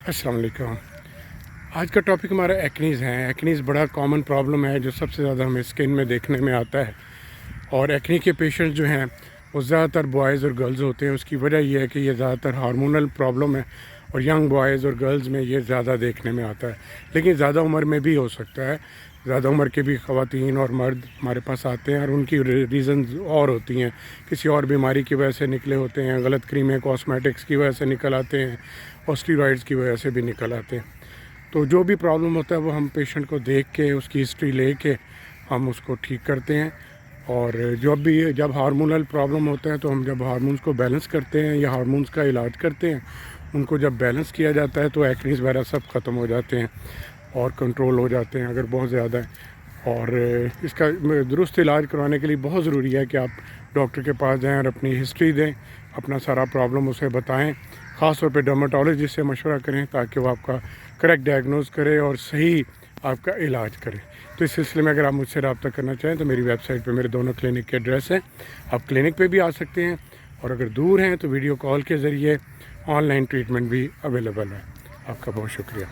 अस्सलाम वालेकुम। आज का टॉपिक हमारा एक्नीज़ है। एक्नीज़ बड़ा कॉमन प्रॉब्लम है जो सबसे ज़्यादा हमें स्किन में देखने में आता है। और एक्नी के पेशेंट जो हैं वो ज़्यादातर बॉयज़ और गर्ल्स होते हैं। उसकी वजह यह है कि ये ज़्यादातर हार्मोनल प्रॉब्लम है और यंग बॉयज़ और गर्ल्स में ये ज़्यादा देखने में आता है, लेकिन ज़्यादा उम्र में भी हो सकता है। ज़्यादा उम्र के भी ख़वातीन और मर्द हमारे पास आते हैं और उनकी रीज़न्स और होती हैं। किसी और बीमारी की वजह से निकले होते हैं, गलत क्रीमें कॉस्मेटिक्स की वजह से निकल आते हैं और स्टीरॉइड्स की वजह से भी निकल आते हैं। तो जो भी प्रॉब्लम होता है वो हम पेशेंट को देख के उसकी हिस्ट्री ले के हम उसको ठीक करते हैं। और जब हार्मोनल प्रॉब्लम होता है तो हम जब हार्मोन्स को बैलेंस करते हैं या हार्मोन्स का इलाज करते हैं, उनको जब बैलेंस किया जाता है तो एक्नीज़ वगैरह सब ख़त्म हो जाते हैं और कंट्रोल हो जाते हैं अगर बहुत ज़्यादा है। और इसका दुरुस्त इलाज करवाने के लिए बहुत ज़रूरी है कि आप डॉक्टर के पास जाएं और अपनी हिस्ट्री दें, अपना सारा प्रॉब्लम उसे बताएं। ख़ास तौर पे डर्मेटोलॉजिस्ट से मशवरा करें ताकि वो आपका करेक्ट डायग्नोज करे और सही आपका इलाज करे। तो इस सिलसिले में अगर आप मुझसे रब्ता करना चाहें तो मेरी वेबसाइट पे मेरे दोनों क्लिनिक के एड्रेस हैं, आप क्लिनिक पे भी आ सकते हैं और अगर दूर हैं तो वीडियो कॉल के ज़रिए ऑनलाइन ट्रीटमेंट भी अवेलेबल है। आपका बहुत शुक्रिया।